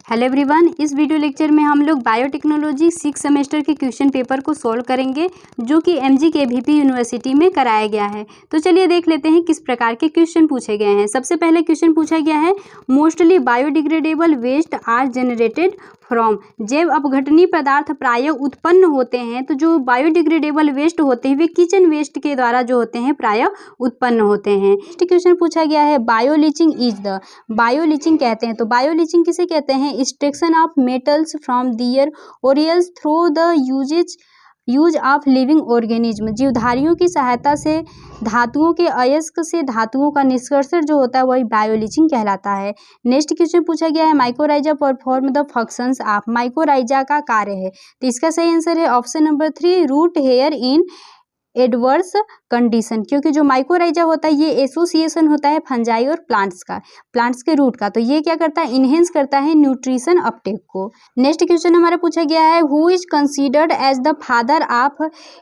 Hello everyone, इस video lecture में हम लोग बायोटेक्नोलॉजी 6 सेमेस्टर के क्वेश्चन पेपर को सॉल्व करेंगे जो कि MGKVP यूनिवर्सिटी में कराया गया है। तो चलिए देख लेते हैं किस प्रकार के क्वेश्चन पूछे गए हैं। सबसे पहले क्वेश्चन पूछा गया है, mostly biodegradable waste are generated from. जैव अपघटनीय पदार्थ प्रायः उत्पन्न होते हैं, तो जो बायोडिग्रेडेबल वेस्ट होते हैं वे किचन वेस्ट के द्वारा जो होते हैं प्रायः उत्पन्न होते हैं। नेक्स्ट क्वेश्चन पूछा गया है, बायोलीचिंग इज द। बायोलीचिंग कहते हैं, तो बायोलीचिंग किसे कहते हैं? Extraction of metals from their ores through the use of living organism. जीवधारियों की सहायता से धातुओं के अयस्क से धातुओं का निष्कर्षण जो होता है वही बायोलीचिंग कहलाता है। नेक्स्ट क्वेश्चन पूछा गया है, mycorrhiza perform the functions of. Mycorrhiza का कार्य है, तो इसका सही आंसर है option number 3, root hair in adverse condition. क्योंकि जो माइकोराइजा होता है ये एसोसिएशन होता है फंजाई और प्लांट्स के रूट का, तो ये क्या करता है? इनहेंस करता है न्यूट्रिशन अपटेक को। नेक्स्ट क्वेश्चन हमारा पूछा गया है, who is considered as the father of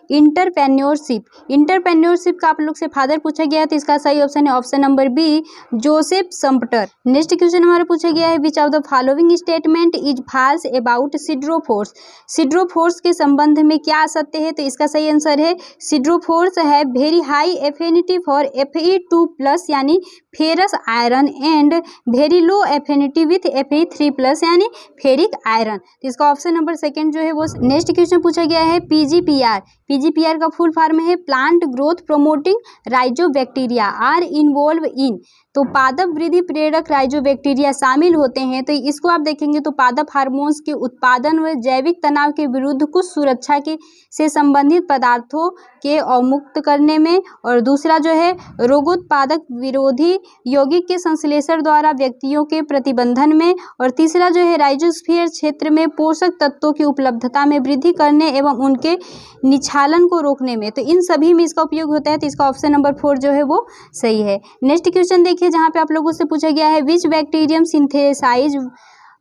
entrepreneurship. Entrepreneurship का आप लोग से फादर पूछा गया है, तो इसका सही ऑप्शन है option number B, Joseph Sumpter. Next question हमारा पूछा गया है, which of the following statement is false about siderophores. Siderophores के संबंध में क्या सत्य है? तो इसका सही आंसर है, सिड्रोफोर्स है very high affinity for Fe2+ यानी ferrous iron and very low affinity with Fe3+ यानी फेरिक आयरन। तो इसका ऑप्शन नंबर सेकंड जो है वो। नेक्स्ट क्वेश्चन पूछा गया है, पीजीपीआर का फुल फॉर्म है plant growth promoting rhizobacteria are involve in. तो पादप वृद्धि प्रेरक राइजोबैक्टीरिया शामिल होते हैं। तो इसको आप देखेंगे तो पादप हार्मोन्स के उत्पादन व जैविक तनाव के विरुद्ध कुछ सुरक्षा के से संबंधित पदार्थों के अवमुक्त करने में, और दूसरा जो है रोगोत्पादक विरोधी यौगिक के संश्लेषण द्वारा व्यक्तियों के प्रतिबंधन में, और तीसरा जो है राइजोस्फीयर क्षेत्र में पोषक तत्वों की उपलब्धता में वृद्धि करने एवं उनके निछालन को रोकने में। तो इन सभी में इसका उपयोग होता है, तो इसका ऑप्शन नंबर 4 जो है वो सही है। नेक्स्ट क्वेश्चन देखिए, जहाँ पे आप लोगों से पूछा गया है, विच बैक्टीरियम सिंथेसाइज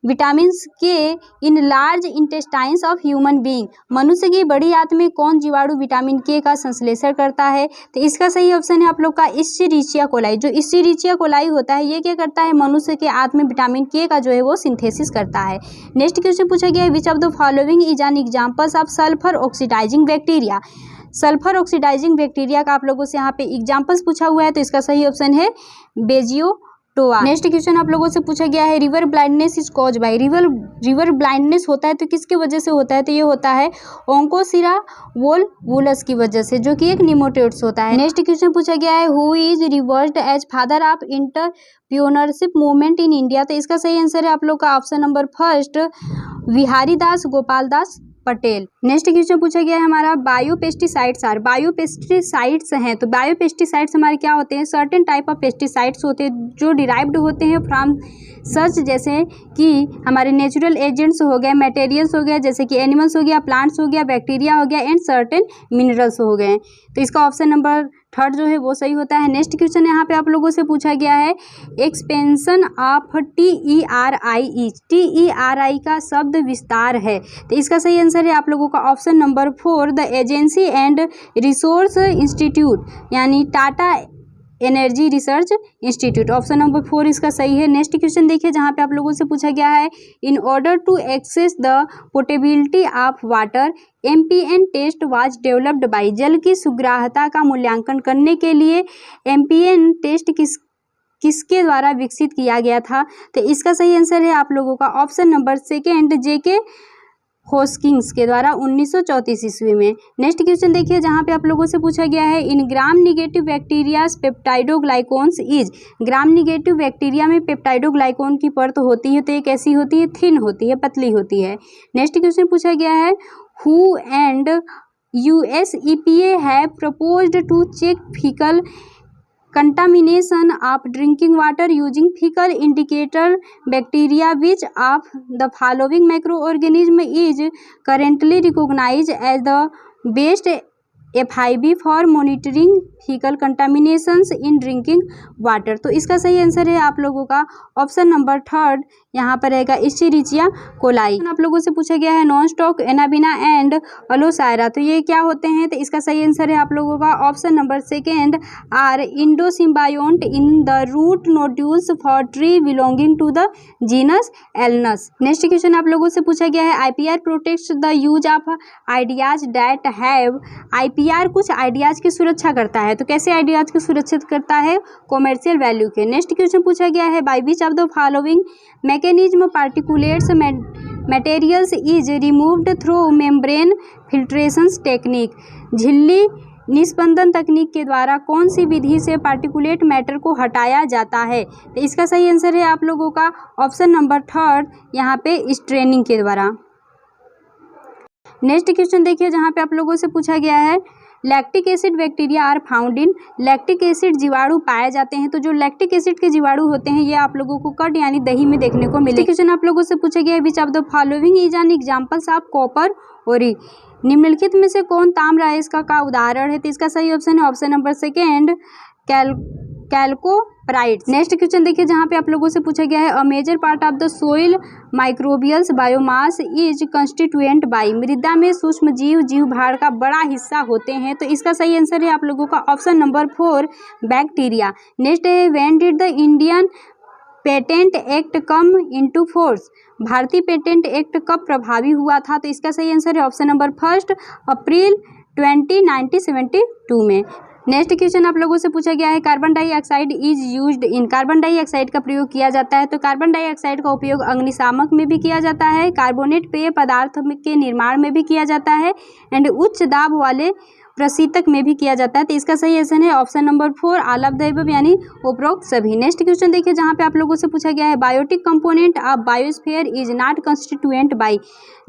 विटामिन के in large intestines of human being. मनुष्य की बड़ी आंत में कौन जीवाणु विटामिन के का संश्लेषण करता है? तो इसका सही ऑप्शन है आप लोग का इश्चेरिचिया कोलाई। जो इश्चेरिचिया कोलाई होता है ये क्या करता है? मनुष्य के आंत में विटामिन के का जो है वो सिंथेसिस करता है। नेक्स्ट क्वेश्चन पूछा गया है, which of the following is an examples of sulphur oxidizing bacteria. Sulphur oxidizing bacteria का आप लोगों से यहाँ पे एग्जाम्पल्स पूछा हुआ है, तो इसका सही ऑप्शन है बेजियोटोआ। नेक्स्ट क्वेश्चन आप लोगों से पूछा गया है, river blindness is cause by. River blindness होता है तो किसके वजह से होता है? तो ये होता है ओंकोसिरा वोल्वुलस की वजह से, जो कि एक निमोटेड्स होता है। नेक्स्ट क्वेश्चन पूछा गया है, who is revered as father of entrepreneurship movement in India. तो इसका सही आंसर है आप लोग का option number first, Vihari Das Gopal Das Patel. Next question पूछा गया है हमारा, बायोपेस्टिसाइड्स आर। बायोपेस्टिसाइड्स हैं, तो बायोपेस्टिसाइड्स हमारे क्या होते हैं? सर्टेन टाइप ऑफ पेस्टिसाइड्स होते हैं जो डिराइव्ड होते हैं फ्रॉम सच, जैसे कि हमारे नेचुरल एजेंट्स हो गए, मटेरियल्स हो गए, जैसे कि एनिमल्स हो गया, प्लांट्स हो गया, बैक्टीरिया हो गया, एंड सर्टेन मिनरल्स हो गए। तो इसका ऑप्शन नंबर 3 जो है वो सही होता है। नेक्स्ट क्वेश्चन यहाँ पे आप लोगों से पूछा गया है, एक्सपेंशन ऑफ TERI। TERI का शब्द विस्तार है, तो इसका सही आंसर है आप लोगों का option number 4, the agency and resource institute यानी Tata energy research institute. Option number 4 इसका सही है। नेक्स्ट क्वेश्चन देखिए, जहाँ पे आप लोगों से पूछा गया है, in order to access the portability of water MPN test was developed by. जल की सुग्राह्यता का मूल्यांकन करने के लिए MPN टेस्ट किसके द्वारा विकसित किया गया था? तो इसका सही आंसर है आप लोगों का ऑप्शन नंबर सेकेंड, JK होस्किंस के द्वारा 1934 ईस्वी में। नेक्स्ट क्वेश्चन देखिए, जहाँ पे आप लोगों से पूछा गया है, in gram negative bacterias peptidoglycans is. Gram negative bacteria में पेप्टाइडोग्लाइकोन की परत होती है, तो ये कैसी होती है? थिन होती है, पतली होती है। नेक्स्ट क्वेश्चन पूछा गया है, who and US EPA have proposed to check faecal contamination of drinking water using fecal indicator bacteria. Which of the following microorganism is currently recognized as the best FIB for monitoring faecal contaminations in drinking water. तो इसका सही answer है आप लोगों का option number 3 यहाँ पर रहेगा इस्चेरिचिया कोलाई। आप लोगों से पूछा गया है नॉन स्टॉक एनाबिना एंड अलोसायरा, तो ये क्या होते हैं? तो इसका सही आंसर है आप लोगों का option number 2 are endosymbiont in the root nodules for tree belonging to the genus Alnus. Next question आप लोगों से पूछा गया है IPR protects the use of ideas that have. IPR कुछ आइडियाज की सुरक्षा करता है, तो कैसे आइडियाज को सुरक्षित करता है? कॉमर्शियल वैल्यू के। नेक्स्ट क्वेश्चन पूछा गया है by which of the following mechanism particulates materials is removed through membrane filtration technique. झिल्ली निस्पंदन तकनीक के द्वारा कौन सी विधि से पार्टिकुलेट मैटर को हटाया जाता है? तो इसका सही आंसर है आप लोगों का ऑप्शन नंबर 3 यहाँ पे स्ट्रेनिंग के द्वारा। नेक्स्ट क्वेश्चन देखिए जहाँ पे आप लोगों से पूछा गया है lactic acid bacteria are found in. Lactic acid जीवाणु पाए जाते हैं, तो जो लैक्टिक एसिड के जीवाणु होते हैं ये आप लोगों को कर्ड यानी दही में देखने को मिले। क्वेश्चन आप लोगों से पूछा गया है which of the following is N examples of copper ओरी। निम्नलिखित में से कौन ताम्र अयस्क का उदाहरण है? तो इसका सही ऑप्शन है option number 2 calcoprites. Next question देखिए जहाँ पे आप लोगों से पूछा गया है a major part of the soil microbials biomass is constituent by. मृदा में सूक्ष्म जीव भार का बड़ा हिस्सा होते हैं, तो इसका सही आंसर है आप लोगों का ऑप्शन नंबर 4 बैक्टीरिया। नेक्स्ट है when did the Indian patent act come into force. भारतीय पेटेंट एक्ट कब प्रभावी हुआ था? तो इसका सही आंसर है ऑप्शन नंबर 1 अप्रैल 1972 में। नेक्स्ट क्वेश्चन आप लोगों से पूछा गया है carbon dioxide is used in. Carbon dioxide का प्रयोग किया जाता है, तो कार्बन डाइऑक्साइड का उपयोग अग्निशामक में भी किया जाता है, कार्बोनेट पेय पदार्थ के निर्माण में भी किया जाता है एंड उच्च दाब वाले प्रशीतक में भी किया जाता है। तो इसका सही आंसर है option number 4 all of the above यानी उपरोक्त सभी। नेक्स्ट क्वेश्चन देखिए जहाँ पे आप लोगों से पूछा गया है biotic component of biosphere is not constituent by.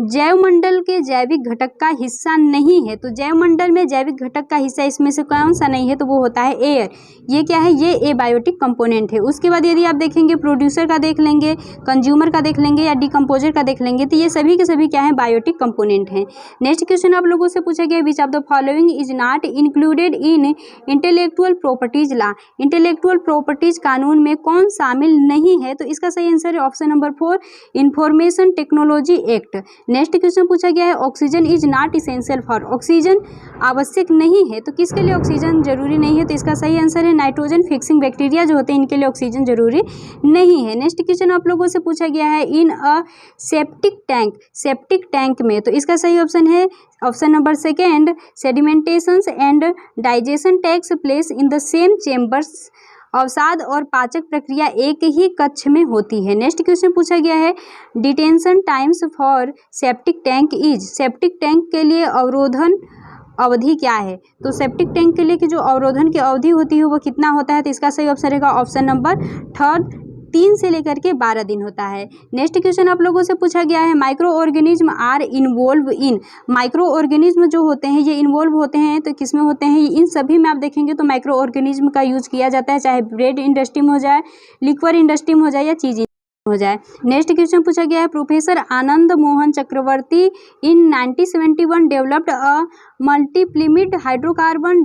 जैवमंडल के जैविक घटक का हिस्सा नहीं है, तो जैवमंडल में जैविक घटक का हिस्सा इसमें से कौन सा नहीं है? तो वो होता है एयर। ये क्या है? ये ए बायोटिक कंपोनेंट है। उसके बाद यदि आप देखेंगे प्रोड्यूसर का देख लेंगे, कंज्यूमर का देख लेंगे या डिकम्पोजर का देख लेंगे, तो ये सभी के सभी क्या है? बायोटिक कंपोनेंट हैं। नेक्स्ट क्वेश्चन आप लोगों से पूछा गया which of the following is not included in intellectual properties law. Intellectual properties कानून में कौन शामिल नहीं है? तो इसका सही आंसर है option number 4 information technology act. Next question पूछा गया है oxygen is not essential for. Oxygen आवश्यक नहीं है, तो किसके लिए ऑक्सीजन जरूरी नहीं है? तो इसका सही आंसर है नाइट्रोजन फिक्सिंग बैक्टीरिया जो होते हैं इनके लिए ऑक्सीजन जरूरी नहीं है। नेक्स्ट क्वेश्चन आप लोगों से पूछा गया है in a septic tank. Septic tank में, तो इसका सही ऑप्शन है option number 2 sedimentations and digestion takes place in the same chambers. अवसाद और पाचक प्रक्रिया एक ही कक्ष में होती है। नेक्स्ट क्वेश्चन पूछा गया है detention times for septic tank is. Septic tank के लिए अवरोधन अवधि क्या है? तो सेप्टिक टैंक के लिए कि जो अवरोधन की अवधि होती है वो कितना होता है? तो इसका सही ऑप्शन रहेगा ऑप्शन नंबर 3 से लेकर के 12 दिन होता है। नेक्स्ट क्वेश्चन आप लोगों से पूछा गया है micro organism are involve in. Micro organism जो होते हैं ये इन्वॉल्व होते हैं, तो किसमें होते हैं? इन सभी में आप देखेंगे तो माइक्रो ऑर्गेनिज्म का यूज किया जाता है, चाहे ब्रेड इंडस्ट्री में हो जाए, लिक्वर इंडस्ट्री में हो जाए या चीज हो जाए। नेक्स्ट क्वेश्चन पूछा गया है professor Anand Mohan Chakrabarty in 1971 developed a multiplasmid hydrocarbon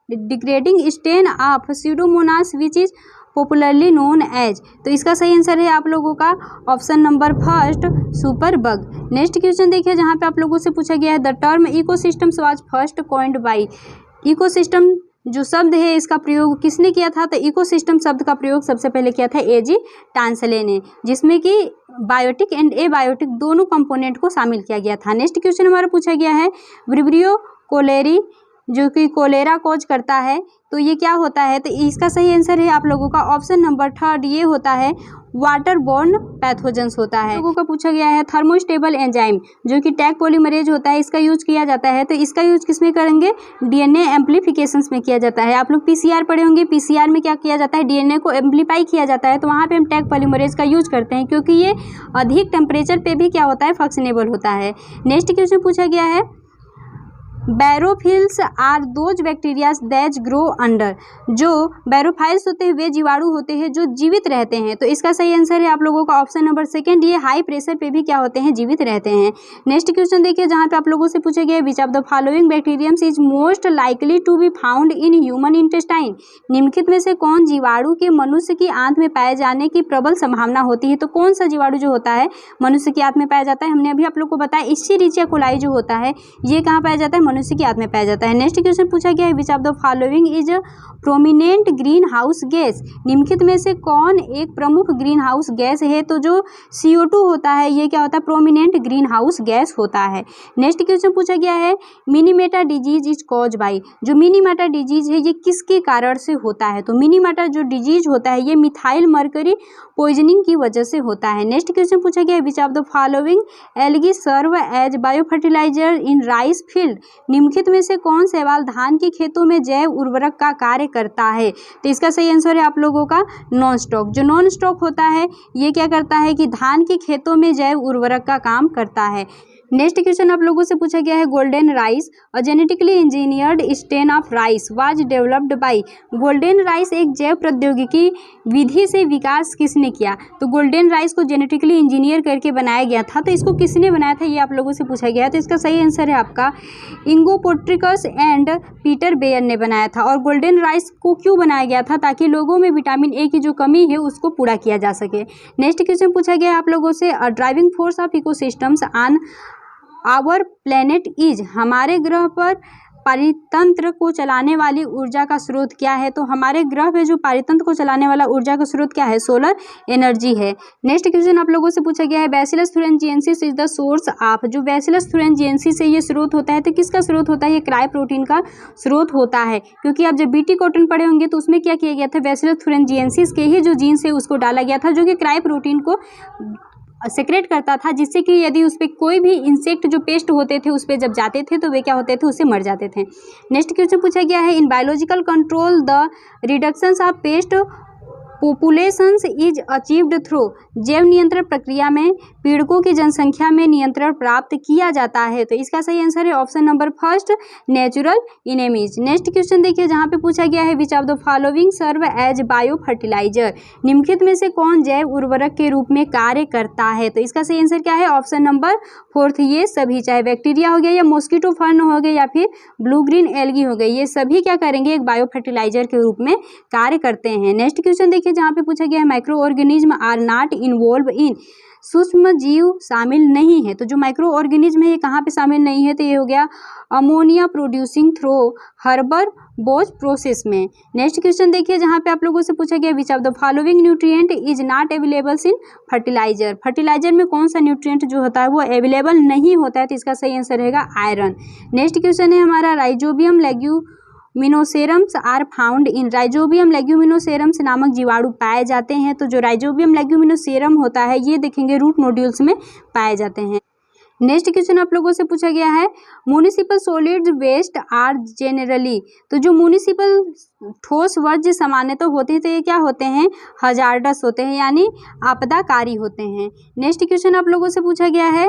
degrading strain of pseudomonas which is popularly known as. तो इसका सही आंसर है आप लोगों का option number 1 super bug. Next question देखिए जहाँ पे आप लोगों से पूछा गया है the term ecosystems was first coined by. Ecosystem जो शब्द है इसका प्रयोग किसने किया था? तो इकोसिस्टम शब्द का प्रयोग सबसे पहले किया था एजी टांसले ने, जिसमें कि बायोटिक एंड एबायोटिक दोनों कंपोनेंट को शामिल किया गया था। नेक्स्ट क्वेश्चन हमारा पूछा गया है विब्रियो कोलेरी जो कि कोलेरा कॉज करता है, तो ये क्या होता है? तो इसका सही आंसर है आप लोगों का ऑप्शन नंबर 3 ये होता है वाटर बोर्न पैथोजेंस होता है। लोगों का पूछा गया है थर्मोस्टेबल एंजाइम जो कि टैग पॉलीमरेज होता है, इसका यूज किया जाता है, तो इसका यूज किसमें करेंगे? डीएनए एम्प्लीफिकेशंस में किया जाता है। आप लोग पीसीआर पढ़े होंगे, पीसीआर में क्या किया जाता है? डीएनए को एम्प्लीफाई किया जाता है, तो वहाँ पे हम टैग पॉलीमरेज का यूज करते हैं क्योंकि ये अधिक टेम्परेचर पे भी क्या होता है? फंक्शनेबल होता है। नेक्स्ट क्वेश्चन पूछा गया है barophiles are those bacteria that grow under. जो बैरोफाइल्स होते हैं वे जीवाणु होते हैं जो जीवित रहते हैं। तो इसका सही आंसर है आप लोगों का ऑप्शन नंबर सेकंड, ये हाई प्रेशर पे भी क्या होते हैं, जीवित रहते हैं। नेक्स्ट क्वेश्चन देखिए जहाँ पे आप लोगों से पूछा गया है which of the following bacteriums is most likely to be found in human intestine. निम्नलिखित में से कौन जीवाणु के मनुष्य की आंत में पाए जाने की प्रबल संभावना होती है। तो कौन सा जीवाणु जो होता है मनुष्य की आंत में पाया जाता है, हमने अभी आप लोग को बताया इश्चेरिचिया कोलाई जो होता है ये कहाँ पाया जाता है, मनुष्य की आंत में पाया जाता है। नेक्स्ट क्वेश्चन पूछा गया है which of the following is prominent green house gas. निम्नलिखित में से कौन एक प्रमुख ग्रीन हाउस गैस है। तो जो CO2 होता है ये क्या होता है, प्रोमिनेंट ग्रीन हाउस गैस होता है। नेक्स्ट क्वेश्चन पूछा गया है मिनीमेटा डिजीज इज कॉज बाई। जो मिनीमेटा डिजीज है ये किसके कारण से होता है। तो मिनीमेटा जो डिजीज होता है ये मिथाइल मर्करी पॉइजनिंग की वजह से होता है। नेक्स्ट क्वेश्चन पूछा गया है which of the following algae serve as bio fertilizer in rice field. निम्नलिखित में से कौन शैवाल धान के खेतों में जैव उर्वरक का कार्य करता है। तो इसका सही आंसर है आप लोगों का नॉन स्टॉक। जो नॉन स्टॉक होता है ये क्या करता है कि धान के खेतों में जैव उर्वरक का काम करता है। नेक्स्ट क्वेश्चन आप लोगों से पूछा गया है गोल्डन राइस और genetically engineered strain of rice was developed by. Golden rice एक जैव प्रौद्योगिकी विधि से विकास किसने किया। तो गोल्डन राइस को जेनेटिकली इंजीनियर करके बनाया गया था। तो इसको किसने बनाया था ये आप लोगों से पूछा गया है। तो इसका सही आंसर है आपका इंगो पोट्रिकस एंड पीटर बेयर ने बनाया था। और गोल्डन राइस को क्यों बनाया गया था, ताकि लोगों में विटामिन ए की जो कमी है उसको पूरा किया जा सके। नेक्स्ट क्वेश्चन पूछा गया है आप लोगों से driving force of ecosystems on our planet is. हमारे ग्रह पर पारितंत्र को चलाने वाली ऊर्जा का स्रोत क्या है। तो हमारे ग्रह पे जो पारितंत्र को चलाने वाला ऊर्जा का स्रोत क्या है, सोलर एनर्जी है। नेक्स्ट क्वेश्चन आप लोगों से पूछा गया है bacillus thuringiensis is the source of. जो बैसिलस थुरिनजिएंसिस से ये स्रोत होता है तो किसका स्रोत होता है, ये क्राई प्रोटीन का स्रोत होता है। क्योंकि आप जब बीटी कॉटन पढ़े होंगे तो उसमें क्या किया गया था, बैसिलस थुरिनजिएंसिस के ही जो जीन्स है उसको डाला गया था जो कि क्राई प्रोटीन को सेक्रेट करता था, जिससे कि यदि उस पर कोई भी इंसेक्ट जो पेस्ट होते थे उस पर जब जाते थे तो वे क्या होते थे, उससे मर जाते थे। नेक्स्ट क्वेश्चन पूछा गया है in biological control the reductions of paste populations is achieved through. जैव नियंत्रण प्रक्रिया में पीड़कों की जनसंख्या में नियंत्रण प्राप्त किया जाता है। तो इसका सही आंसर है option number first natural enemies. Next question देखिए जहाँ पे पूछा गया है which of the following serve as bio fertilizer. निम्नलिखित में से कौन जैव उर्वरक के रूप में कार्य करता है। तो इसका सही आंसर क्या है, ऑप्शन नंबर फोर्थ ये सभी, चाहे बैक्टीरिया हो गया या मॉस्किटो फर्न हो गया या फिर ब्लू ग्रीन एल्गी हो गई, ये सभी क्या करेंगे, एक बायो फर्टिलाइजर के रूप में कार्य करते हैं। नेक्स्ट क्वेश्चन देखिए जहाँ पे पूछा गया है micro organism are not involve in. सूक्ष्म जीव शामिल नहीं है। तो जो माइक्रो ऑर्गेनिज्म है ये कहाँ पे शामिल नहीं है, तो ये हो गया ammonia producing through Haber Bosch process में। नेक्स्ट क्वेश्चन देखिए जहाँ पे आप लोगों से पूछा गया which of the following nutrient is not available in fertilizer. Fertilizer में कौन सा न्यूट्रिएंट जो होता है वो अवेलेबल नहीं होता है। तो इसका सही आंसर रहेगा आयरन। नेक्स्ट क्वेश्चन है हमारा rhizobium leguminosarums are found in. Rhizobium leguminosarums नामक जीवाणु पाए जाते हैं। तो जो राइजोबियम लेग्यूमिनोसेरम होता है ये देखेंगे रूट नोड्यूल्स में पाए जाते हैं। नेक्स्ट क्वेश्चन आप लोगों से पूछा गया है municipal solid waste are generally. तो जो म्युनिसिपल ठोस वर्ज्य सामान्यतः होते हैं तो ये क्या होते हैं, हजार्डस होते हैं यानी आपदाकारी होते हैं। नेक्स्ट क्वेश्चन आप लोगों से पूछा गया है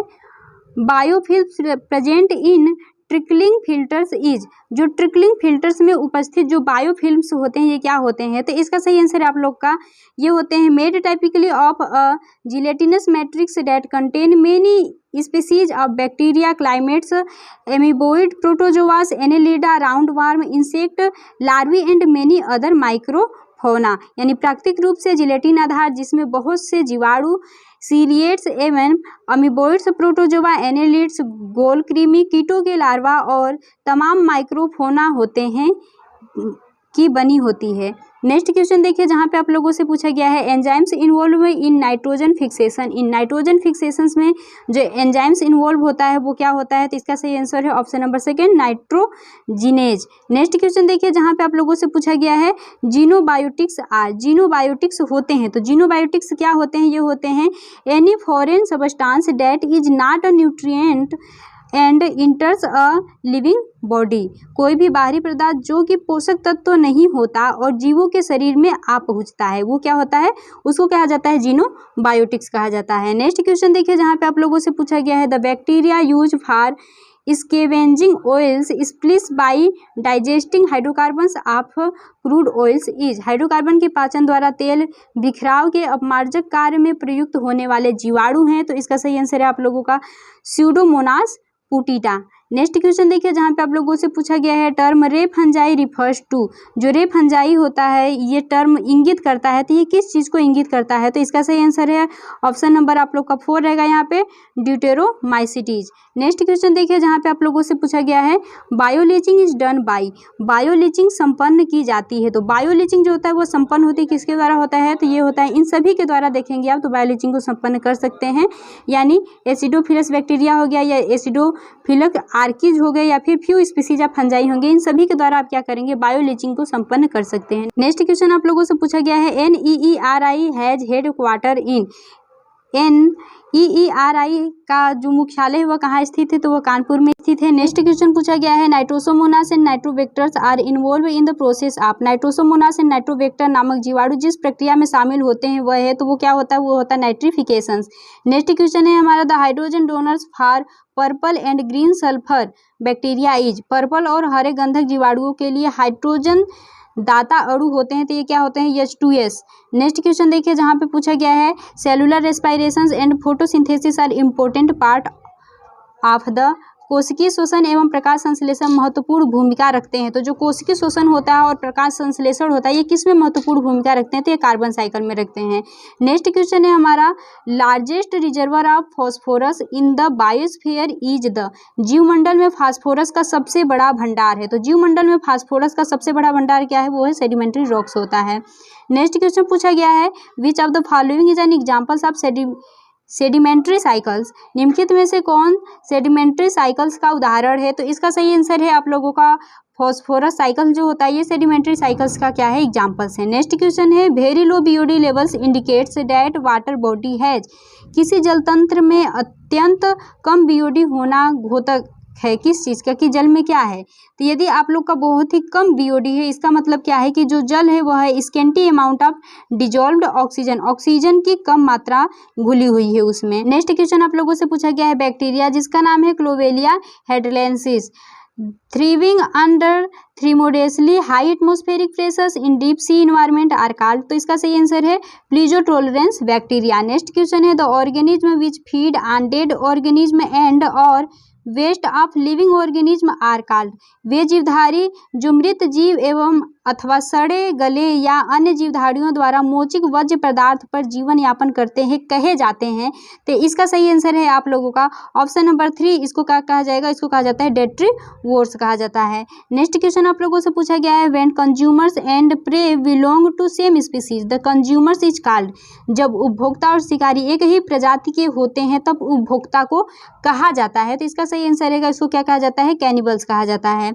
biofilm present in trickling filters is. जो ट्रिकलिंग फिल्टर्स में उपस्थित जो बायोफिल्म्स होते हैं ये क्या होते हैं। तो इसका सही आंसर आप लोग का ये होते हैं made typically of a gelatinous matrix that contain many species of bacteria ciliates amoeboid protozoas annelida round worm insect larvae and many other microfauna. यानी प्राकृतिक रूप से जिलेटिन आधार जिसमें बहुत से जीवाणु सीलिएट्स एवं अमीबोइड्स प्रोटोजोआ एनेलिड्स गोल कृमि कीटों के लार्वा और तमाम माइक्रोफोना होते हैं की बनी होती है। नेक्स्ट क्वेश्चन देखिए जहाँ पे आप लोगों से पूछा गया है enzymes involve in nitrogen fixation. In nitrogen फिक्सेशंस में जो एंजाइम्स इन्वॉल्व होता है वो क्या होता है। तो इसका सही आंसर है option number second nitrogenase. Next question देखिए जहाँ पे आप लोगों से पूछा गया है जीनोबायोटिक्स आर। जीनोबायोटिक्स होते हैं तो जीनोबायोटिक्स क्या होते हैं, ये होते हैं any foreign substance that is not a nutrient and enters a living body. कोई भी बाहरी पदार्थ जो कि पोषक तत्व तो नहीं होता और जीवों के शरीर में आ पहुंचता है वो क्या होता है, उसको कहा जाता है जीनोबायोटिक्स कहा जाता है। नेक्स्ट क्वेश्चन देखिए जहाँ पे आप लोगों से पूछा गया है the bacteria use for scavenging oils spills by digesting hydrocarbons of crude oils is. Hydrocarbon के पाचन द्वारा तेल बिखराव के अपमार्जक कार्य में प्रयुक्त होने वाले जीवाणु हैं। तो इसका सही आंसर है आप लोगों का स्यूडोमोनास पुटीटा। नेक्स्ट क्वेश्चन देखिए जहाँ पे आप लोगों से पूछा गया है टर्म रे फंजाई रिफर्स टू। जो रे फंजाई होता है ये टर्म इंगित करता है, तो ये किस चीज़ को इंगित करता है? तो इसका सही आंसर है ऑप्शन नंबर आप लोग का 4 रहेगा यहाँ पे, ड्यूटेरोमाइसिटीज। नेक्स्ट क्वेश्चन देखिए जहाँ पे आप लोगों से पूछा गया है बायोलीचिंग इज डन बाई। बायोलीचिंग संपन्न की जाती है। तो बायोलीचिंग जो होता है वो संपन्न होती है किसके द्वारा होता है? तो ये होता है इन सभी के द्वारा। देखेंगे आप तो बायोलीचिंग को संपन्न कर सकते हैं, यानी एसिडोफिलस बैक्टीरिया हो गया या एसिडोफिलस आर्किज हो गए या फिर फ्यू स्पीसीज ऑफ फंजाई होंगे, इन सभी के द्वारा आप क्या करेंगे? बायोलीचिंग को संपन्न कर सकते हैं। नेक्स्ट क्वेश्चन आप लोगों से पूछा गया है NEERI has head quarter in. NEERI का जो मुख्यालय है वह कहाँ स्थित है? तो वह कानपुर में स्थित है। नेक्स्ट क्वेश्चन पूछा गया है nitrosomonas and nitrobacters are involve in the process of. Nitrosomonas and nitrobacter नामक जीवाणु जिस प्रक्रिया में शामिल होते हैं वह है, तो वो क्या होता है? वो होता है नाइट्रिफिकेशन। नेक्स्ट क्वेश्चन है हमारा the hydrogen donors for purple and green sulphur bacteria is. Purple और हरे गंधक जीवाणुओं के लिए हाइड्रोजन दाता अणु होते हैं, तो ये क्या होते हैं? H2S। नेक्स्ट क्वेश्चन देखिए जहाँ पे पूछा गया है cellular respiration and photosynthesis are important part of the. कोशिकीय श्वसन एवं प्रकाश संश्लेषण महत्वपूर्ण भूमिका रखते हैं। तो जो कोशिकीय श्वसन होता है और प्रकाश संश्लेषण होता है ये किस में महत्वपूर्ण भूमिका रखते हैं? तो ये कार्बन साइकिल में रखते हैं। नेक्स्ट क्वेश्चन है हमारा largest reservoir of phosphorus in the biosphere is the. जीवमंडल में फास्फोरस का सबसे बड़ा भंडार है। तो जीवमंडल में फास्फोरस का सबसे बड़ा भंडार क्या है? वो है सेडिमेंट्री रॉक्स होता है। नेक्स्ट क्वेश्चन पूछा गया है which of the following is an examples of sedimentary cycles. निम्नलिखित में से कौन सेडिमेंट्री साइकिल्स का उदाहरण है? तो इसका सही आंसर है आप लोगों का फॉस्फोरस साइकिल जो होता है ये सेडिमेंट्री साइकिल्स का क्या है? एग्जाम्पल्स है। नेक्स्ट क्वेश्चन है very low BOD levels indicates that water body has. किसी जल तंत्र में अत्यंत कम बीओडी होना घोतक है किस चीज़ का? कि जल में क्या है? तो यदि आप लोग का बहुत ही कम बीओडी है इसका मतलब क्या है? कि जो जल है वह है scanty amount of dissolved oxygen. Oxygen की कम मात्रा घुली हुई है उसमें। नेक्स्ट क्वेश्चन आप लोगों से पूछा गया है बैक्टीरिया जिसका नाम है Colwellia hadaliensis thriving under tremendously high atmospheric pressures in deep sea environment are called. तो इसका सही आंसर है प्लीजोटोलरेंस बैक्टीरिया। नेक्स्ट क्वेश्चन है the organism which feed on dead organism and और waste of living organism are called. वे जीवधारी जो मृत जीव एवं अथवा सड़े गले या अन्य जीवधारियों द्वारा मोचिक वज्र पदार्थ पर जीवन यापन करते हैं कहे जाते हैं। तो इसका सही आंसर है आप लोगों का ऑप्शन नंबर 3। इसको क्या कहा जाएगा? इसको कहा जाता है डेट्रीवोर्स कहा जाता है। नेक्स्ट क्वेश्चन आप लोगों से पूछा गया है when consumers and prey belong to same species the consumers is called. जब उपभोक्ता और शिकारी एक ही प्रजाति के होते हैं तब उपभोक्ता को कहा जाता है। तो इसका सही आंसर है इसको क्या कहा जाता है? कैनिबल्स कहा जाता है।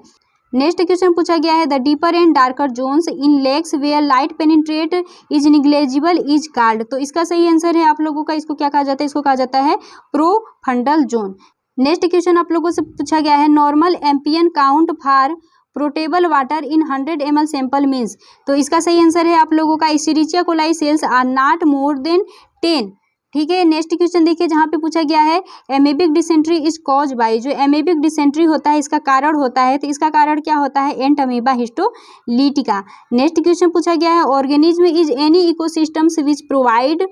नेक्स्ट क्वेश्चन पूछा गया है the deeper and darker zones in lakes where light penetrate is negligible is called. तो इसका सही आंसर है आप लोगों का इसको क्या कहा जाता है? इसको कहा जाता है प्रोफंडल जोन। नेक्स्ट क्वेश्चन आप लोगों से पूछा गया है normal MPN count for potable water in 100 ml sample means. तो इसका सही आंसर है आप लोगों का escherichia coli cells are not more than 10। ठीक है। नेक्स्ट क्वेश्चन देखिए जहाँ पे पूछा गया है amoebic dysentery is cause by. जो एमेबिक डिसेंट्री होता है इसका कारण होता है, तो इसका कारण क्या होता है? Entamoeba histolytica. Next question पूछा गया है organism is any ecosystems which provide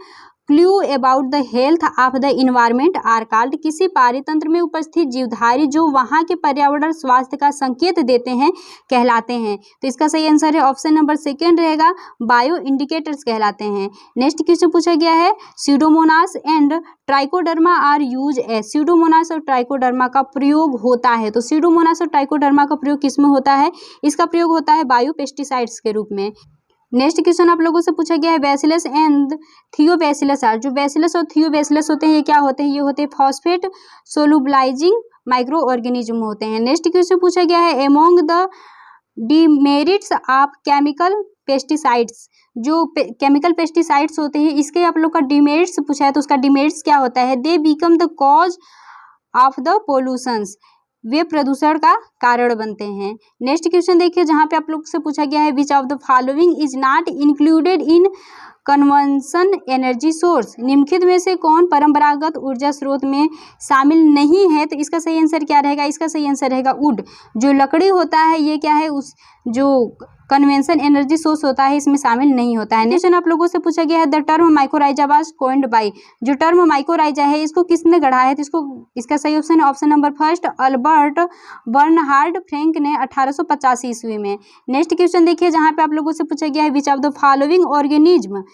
clue about the health of the environment are called. किसी पारितंत्र में उपस्थित जीवधारी जो वहाँ के पर्यावरण स्वास्थ्य का संकेत देते हैं कहलाते हैं। तो इसका सही आंसर है ऑप्शन नंबर 2 रहेगा बायो इंडिकेटर्स कहलाते हैं। नेक्स्ट क्वेश्चन पूछा गया है pseudomonas and trichoderma are use as. Pseudomonas और ट्राइकोडर्मा का प्रयोग होता है। तो स्यूडोमोनास और ट्राइकोडर्मा का प्रयोग किस में होता है? इसका प्रयोग होता है बायोपेस्टिसाइड्स के रूप में। नेक्स्ट क्वेश्चन आप लोगों से पूछा गया है बैसिलस एंड थियोबैसिलस आर। जो बैसिलस और थियोबैसिलस होते हैं ये क्या होते हैं? ये होते हैं फॉस्फेट सोलुबलाइजिंग माइक्रो ऑर्गेनिज्म होते हैं। नेक्स्ट क्वेश्चन पूछा गया है among the demerits of chemical pesticides. जो केमिकल पेस्टिसाइड्स होते हैं इसके आप लोग का डिमेरिट्स पूछा है, तो उसका डिमेरिट्स क्या होता है? They become the cause of the pollutions. वे प्रदूषण का कारण बनते हैं। नेक्स्ट क्वेश्चन देखिए जहाँ पे आप लोग से पूछा गया है which of the following is not included in convention energy source. निम्नलिखित में से कौन परंपरागत ऊर्जा स्रोत में शामिल नहीं है? तो इसका सही आंसर क्या रहेगा? इसका सही आंसर रहेगा वुड। जो लकड़ी होता है ये क्या है, उस जो कन्वेंशन एनर्जी सोर्स होता है इसमें शामिल नहीं होता है। क्वेश्चन आप लोगों से पूछा गया है the term mycorrhiza was coined bye. जो टर्म माइक्रोराइजा है इसको किसने गढ़ा है? तो इसका सही ऑप्शन है option number first, Albert Bernhard Frank ने 1885 ईस्वी में। नेक्स्ट क्वेश्चन देखिए जहाँ पे आप लोगों से पूछा गया है which of the following organism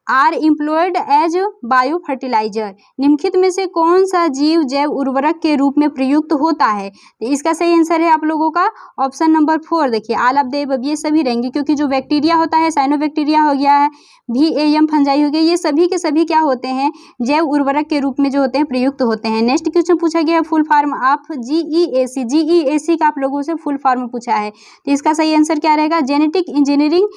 are employed as bio fertilizer. निम्नलिखित में से कौन सा जीव जैव उर्वरक के रूप में प्रयुक्त होता है? तो इसका सही आंसर है आप लोगों का ऑप्शन नंबर 4। देखिए ऑल ऑफ द अबव ये सभी रहेंगे, क्योंकि जो बैक्टीरिया होता है, साइनोबैक्टीरिया हो गया है, VAM फंजाई हो गया, ये सभी के सभी क्या होते हैं, जैव उर्वरक के रूप में जो होते हैं प्रयुक्त होते हैं। नेक्स्ट क्वेश्चन पूछा गया है full form of GEAC। GEAC का आप लोगों से फुल फॉर्म पूछा है, तो इसका सही आंसर क्या रहेगा? Genetic engineering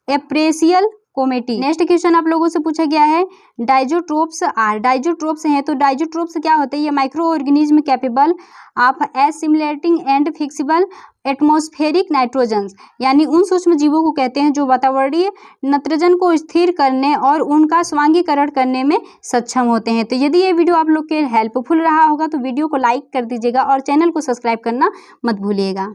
appraisal committee. Next question आप लोगों से पूछा गया है डाइजोट्रोप्स आर। डाइजोट्रोप्स हैं, तो डाइजोट्रोप्स क्या होते हैं? ये micro organism capable of assimilating and fixable atmospheric nitrogens, यानी उन सूक्ष्म जीवों को कहते हैं जो वातावरणीय नाइट्रोजन को स्थिर करने और उनका स्वांगीकरण करने में सक्षम होते हैं। तो यदि ये वीडियो आप लोग के हेल्पफुल रहा होगा तो वीडियो को लाइक कर दीजिएगा और चैनल को सब्सक्राइब करना मत भूलिएगा।